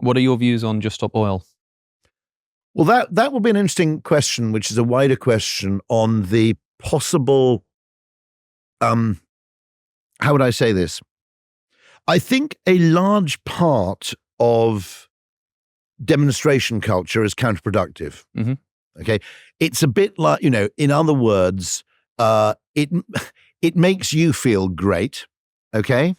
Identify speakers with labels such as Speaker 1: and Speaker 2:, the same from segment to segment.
Speaker 1: What are your views on Just Stop Oil?
Speaker 2: Well, that will be an interesting question, which is a wider question on the possible, how would I say this? I think a large part of demonstration culture is counterproductive.
Speaker 1: Mm-hmm.
Speaker 2: Okay. It's a bit like, in other words, it makes you feel great. Okay.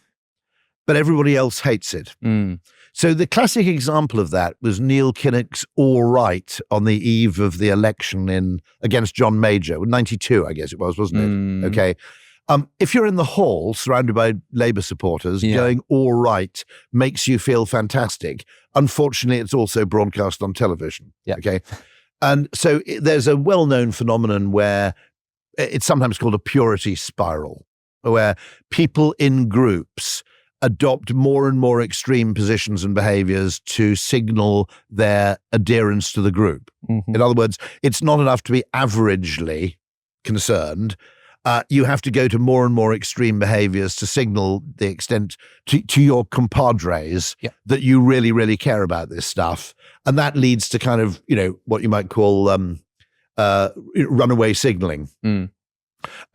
Speaker 2: But everybody else hates it.
Speaker 1: Mm.
Speaker 2: So the classic example of that was Neil Kinnock's "All Right" on the eve of the election against John Major, 92, I guess it was, wasn't it? Okay. If you're in the hall surrounded by Labour supporters, going "All Right" makes you feel fantastic. Unfortunately, it's also broadcast on television.
Speaker 1: Yeah.
Speaker 2: Okay. And so there's a well-known phenomenon where it's sometimes called a purity spiral, where people in groups adopt more and more extreme positions and behaviors to signal their adherence to the group. Mm-hmm. In other words, it's not enough to be averagely concerned. You have to go to more and more extreme behaviors to signal the extent to your compadres that you really, really care about this stuff. And that leads to kind of, what you might call runaway signaling. Mm.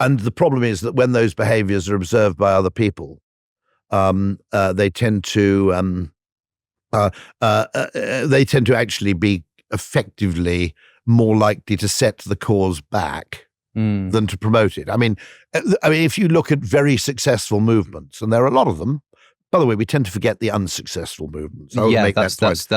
Speaker 2: And the problem is that when those behaviors are observed by other people, they tend to actually be effectively more likely to set the cause back than to promote it. I mean, if you look at very successful movements, and there are a lot of them. By the way, we tend to forget the unsuccessful movements. That's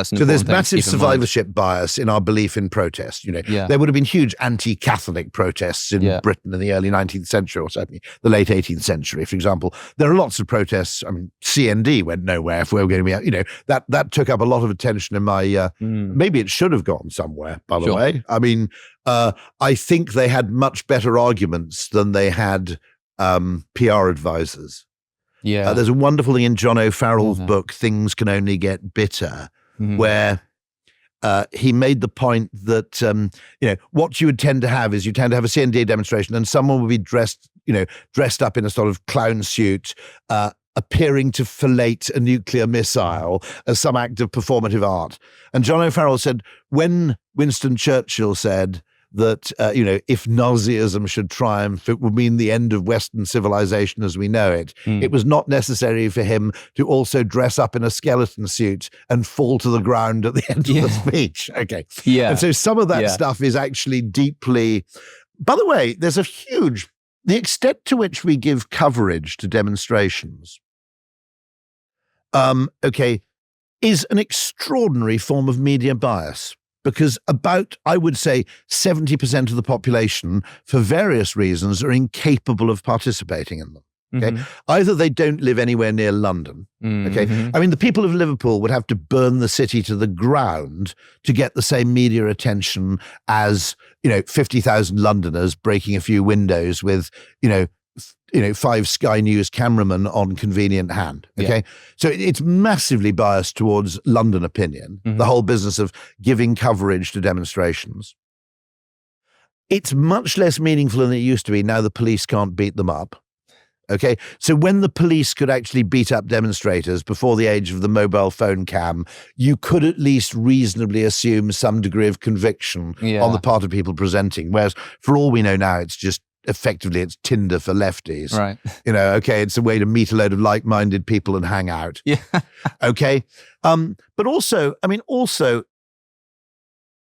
Speaker 2: so there's massive survivorship bias in our belief in protest. There would have been huge anti-Catholic protests in Britain in the early 19th century, or certainly the late 18th century, for example. There are lots of protests. I mean, CND went nowhere. If we were going to be, that took up a lot of attention in my. Maybe it should have gone somewhere. By the way, I mean, I think they had much better arguments than they had PR advisors.
Speaker 1: Yeah,
Speaker 2: there's a wonderful thing in John O'Farrell's book, Things Can Only Get Bitter, where he made the point that, what you would tend to have is you tend to have a CND demonstration and someone would be dressed up in a sort of clown suit, appearing to fillet a nuclear missile as some act of performative art. And John O'Farrell said, when Winston Churchill said that, if Nazism should triumph, it would mean the end of Western civilization as we know it. It was not necessary for him to also dress up in a skeleton suit and fall to the ground at the end of the speech. Okay. Yeah. And so some of that stuff is actually deeply, by the way, there's the extent to which we give coverage to demonstrations, is an extraordinary form of media bias. Because I would say, 70% of the population, for various reasons, are incapable of participating in them. Okay, either they don't live anywhere near London. Okay, I mean, the people of Liverpool would have to burn the city to the ground to get the same media attention as 50,000 Londoners breaking a few windows with 5 Sky News cameramen on convenient hand. Okay. So it's massively biased towards London opinion, the whole business of giving coverage to demonstrations. It's much less meaningful than it used to be. Now the police can't beat them up. Okay. So when the police could actually beat up demonstrators before the age of the mobile phone cam, you could at least reasonably assume some degree of conviction on the part of people presenting. Whereas for all we know now, it's just, effectively, it's Tinder for lefties. Right. It's a way to meet a load of like-minded people and hang out. Yeah. Okay. But also,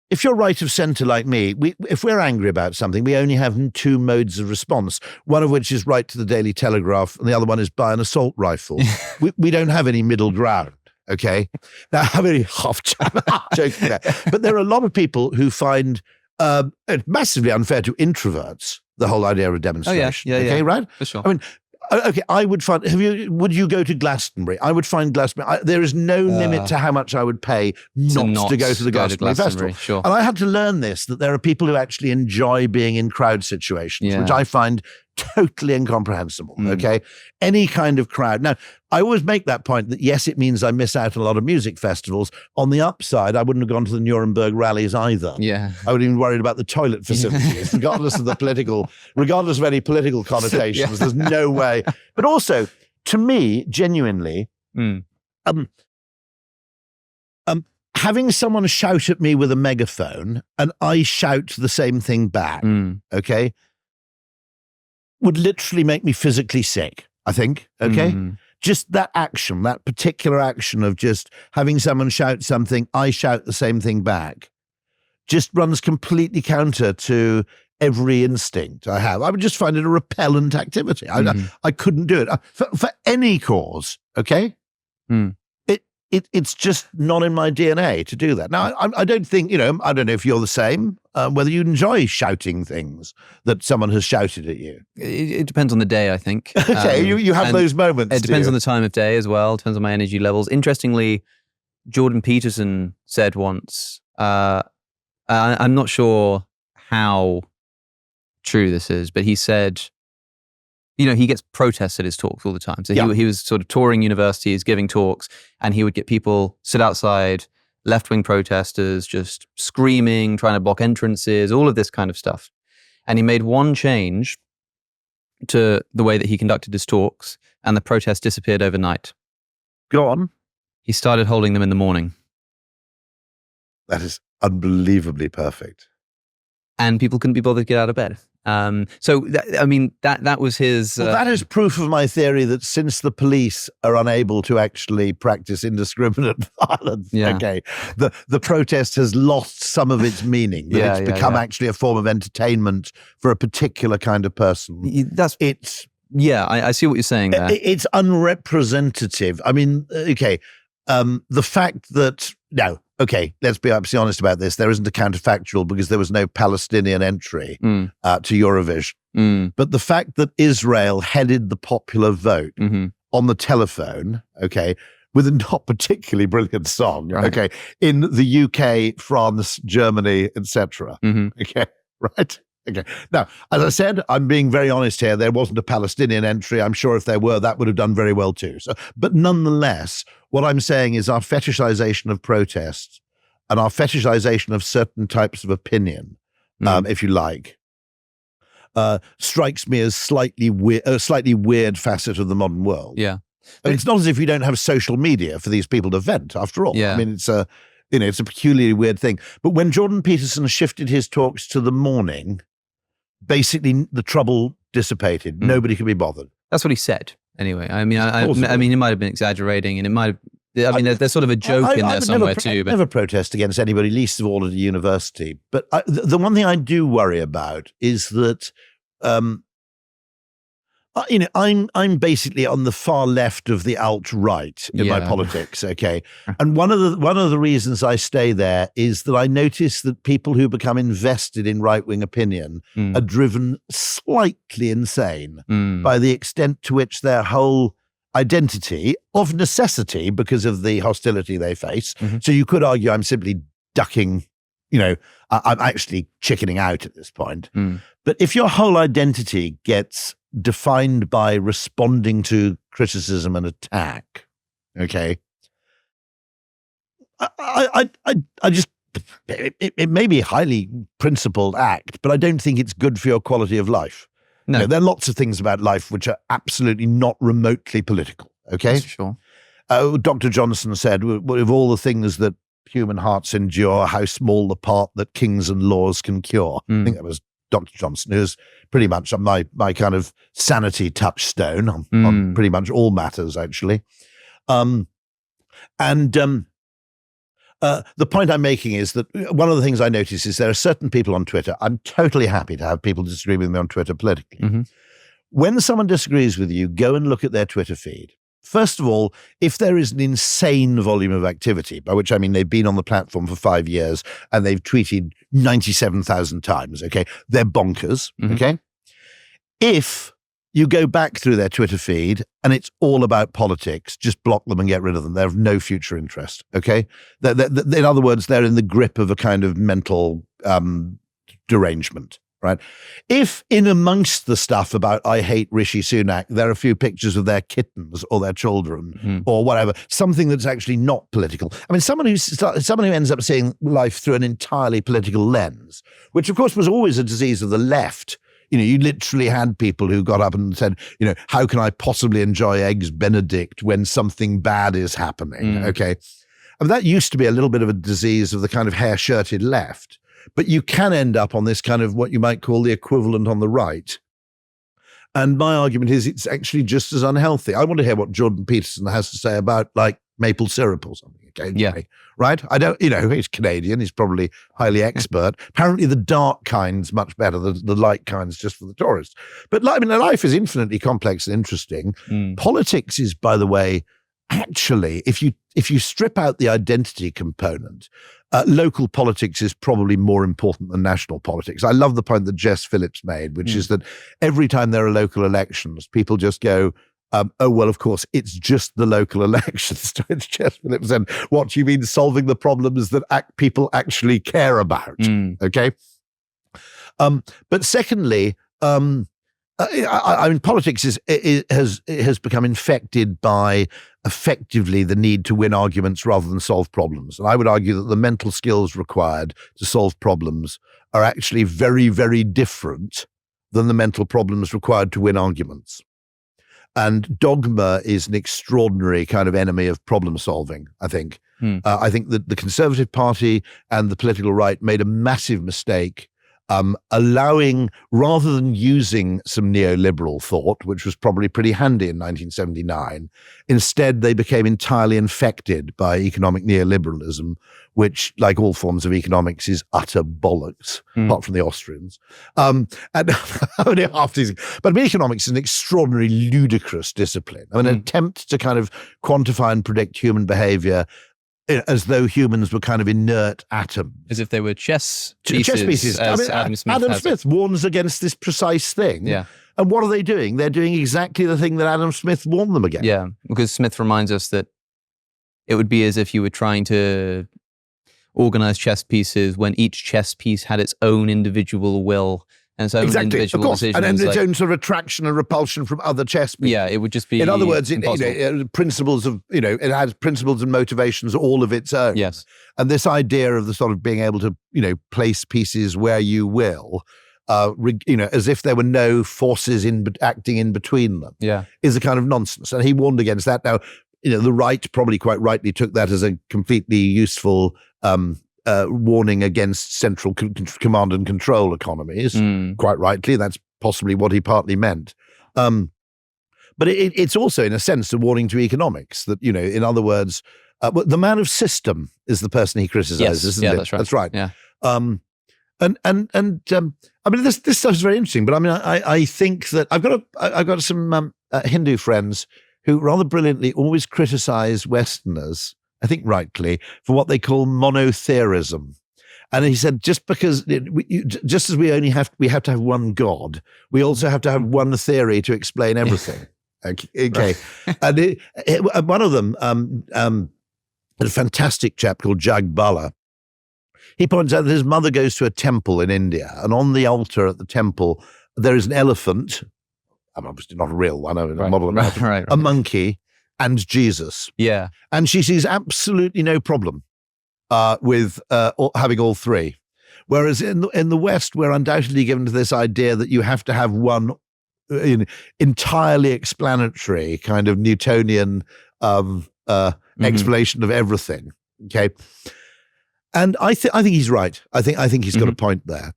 Speaker 2: if you're right of centre like me, if we're angry about something, we only have 2 modes of response, one of which is write to the Daily Telegraph, and the other one is buy an assault rifle. we don't have any middle ground. Okay. Now, I'm really half joking there. But there are a lot of people who find it massively unfair to introverts, the whole idea of a demonstration. Okay, right? For sure. I mean, okay, I would find, would you go to Glastonbury? I would find Glastonbury. There is no limit to how much I would pay not to go to the Glastonbury Festival. Sure. And I had to learn this, that there are people who actually enjoy being in crowd situations, which I find totally incomprehensible. Okay. Any kind of crowd. Now, I always make that point that yes, it means I miss out on a lot of music festivals. On the upside, I wouldn't have gone to the Nuremberg rallies either. Yeah. I would have been worried about the toilet facilities, regardless of any political connotations. There's no way. But also, to me, genuinely, having someone shout at me with a megaphone and I shout the same thing back, okay, would literally make me physically sick, I think, okay? Just that action, that particular action of just having someone shout something, I shout the same thing back, just runs completely counter to every instinct I have. I would just find it a repellent activity. I couldn't do it for any cause, okay? It's just not in my DNA to do that. Now, I don't think, I don't know if you're the same, whether you enjoy shouting things that someone has shouted at you.
Speaker 1: It depends on the day, I think.
Speaker 2: Okay, you have those moments.
Speaker 1: It depends on the time of day as well. It depends on my energy levels. Interestingly, Jordan Peterson said once, I'm not sure how true this is, but he said, he gets protests at his talks all the time. So he was sort of touring universities, giving talks, and he would get people sit outside, left-wing protesters just screaming, trying to block entrances, all of this kind of stuff. And he made one change to the way that he conducted his talks, and the protest disappeared overnight.
Speaker 2: Go on.
Speaker 1: He started holding them in the morning.
Speaker 2: That is unbelievably perfect.
Speaker 1: And people couldn't be bothered to get out of bed. That was his...
Speaker 2: Well, that is proof of my theory that since the police are unable to actually practice indiscriminate violence, okay, the protest has lost some of its meaning. That it's become actually a form of entertainment for a particular kind of person.
Speaker 1: I see what you're saying there.
Speaker 2: It's unrepresentative. I mean, okay, the fact that... No, okay, let's be absolutely honest about this. There isn't a counterfactual because there was no Palestinian entry to Eurovision. But the fact that Israel headed the popular vote on the telephone, okay, with a not particularly brilliant song, okay, in the UK, France, Germany, etc. Okay, right? Okay. Now, as I said, I'm being very honest here. There wasn't a Palestinian entry. I'm sure if there were, that would have done very well too. So, but nonetheless, what I'm saying is our fetishization of protests and our fetishization of certain types of opinion, if you like, strikes me as a slightly weird facet of the modern world.
Speaker 1: Yeah.
Speaker 2: I mean, it's not as if you don't have social media for these people to vent, after all.
Speaker 1: Yeah.
Speaker 2: I mean, it's a peculiarly weird thing. But when Jordan Peterson shifted his talks to the morning, basically the trouble dissipated. Nobody could be bothered.
Speaker 1: That's what he said, anyway. I mean, he might have been exaggerating, and it might have... there's sort of a joke in there somewhere too.
Speaker 2: But I never protest against anybody, least of all at a university. But the one thing I do worry about is that, I'm basically on the far left of the alt-right in my politics, okay? And one of the reasons I stay there is that I notice that people who become invested in right-wing opinion are driven slightly insane by the extent to which their whole identity, of necessity because of the hostility they face. So you could argue I'm simply ducking, I'm actually chickening out at this point. But if your whole identity gets defined by responding to criticism and attack, okay, I just, it may be a highly principled act, but I don't think it's good for your quality of life. No. There are lots of things about life which are absolutely not remotely political, okay?
Speaker 1: That's sure.
Speaker 2: Dr. Johnson said, of all the things that human hearts endure, how small the part that kings and laws can cure. I think that was Dr. Johnson, who's pretty much my kind of sanity touchstone on pretty much all matters, actually. The point I'm making is that one of the things I notice is there are certain people on Twitter. I'm totally happy to have people disagree with me on Twitter politically. When someone disagrees with you, go and look at their Twitter feed. First of all, if there is an insane volume of activity, by which I mean they've been on the platform for 5 years and they've tweeted 97,000 times, okay, they're bonkers, okay? If you go back through their Twitter feed and it's all about politics, just block them and get rid of them. They have no future interest, okay? In other words, they're in the grip of a kind of mental derangement. Right. If in amongst the stuff about I hate Rishi Sunak, there are a few pictures of their kittens or their children or whatever, something that's actually not political. I mean, someone who ends up seeing life through an entirely political lens, which of course was always a disease of the left. You literally had people who got up and said, how can I possibly enjoy Eggs Benedict when something bad is happening? Okay. mean, that used to be a little bit of a disease of the kind of hair-shirted left, but you can end up on this kind of what you might call the equivalent on the right. And my argument is it's actually just as unhealthy. I want to hear what Jordan Peterson has to say about like maple syrup or something occasionally, right? I don't, he's Canadian, he's probably highly expert. Apparently the dark kind's much better, the light kind's just for the tourists. But life is infinitely complex and interesting. Politics is, by the way, actually, if you strip out the identity component, local politics is probably more important than national politics. I love the point that Jess Phillips made, which is that every time there are local elections, people just go, oh, well, of course, it's just the local elections. Jess Phillips said, what do you mean solving the problems that people actually care about? Okay. But secondly, I mean, politics has become infected by effectively the need to win arguments rather than solve problems. And I would argue that the mental skills required to solve problems are actually very, very different than the mental problems required to win arguments. And dogma is an extraordinary kind of enemy of problem solving, I think. I think that the Conservative Party and the political right made a massive mistake allowing, rather than using some neoliberal thought, which was probably pretty handy in 1979, instead they became entirely infected by economic neoliberalism, which, like all forms of economics, is utter bollocks, apart from the Austrians. And only half these. But I mean, economics is an extraordinary, ludicrous discipline. I mean, an attempt to kind of quantify and predict human behavior as though humans were kind of inert atoms.
Speaker 1: As if they were chess pieces. As Adam
Speaker 2: Smith warns against this precise thing.
Speaker 1: Yeah.
Speaker 2: And what are they doing? They're doing exactly the thing that Adam Smith warned them against.
Speaker 1: Yeah, because Smith reminds us that it would be as if you were trying to organize chess pieces when each chess piece had its own individual will and its own individual decisions.
Speaker 2: And its own sort of attraction and repulsion from other chess pieces.
Speaker 1: Yeah, it would just be
Speaker 2: in other words, principles of, it has principles and motivations all of its own.
Speaker 1: Yes.
Speaker 2: And this idea of the sort of being able to, place pieces where you will, as if there were no forces acting in between them, is a kind of nonsense. And he warned against that. Now, the right probably quite rightly took that as a completely useful warning against central command and control economies. Quite rightly, that's possibly what he partly meant. But it's also, in a sense, a warning to economics that, in other words, the man of system is the person he criticizes, isn't it?
Speaker 1: That's right.
Speaker 2: That's right.
Speaker 1: Yeah.
Speaker 2: I mean, this stuff is very interesting, but I mean, I think that I've got some Hindu friends who rather brilliantly always criticize Westerners, I think rightly, for what they call monotheism. And he said, just because, just as we have to have one God, we also have to have one theory to explain everything. Okay. And one of them, a fantastic chap called Jag Bala, he points out that his mother goes to a temple in India, and on the altar at the temple, there is an elephant, obviously not a real one, a model of an elephant, a monkey, and Jesus.
Speaker 1: Yeah.
Speaker 2: And she sees absolutely no problem with having all three. Whereas in the West, we're undoubtedly given to this idea that you have to have one entirely explanatory kind of Newtonian explanation of everything. Okay. And I think he's right. I think he's got a point there.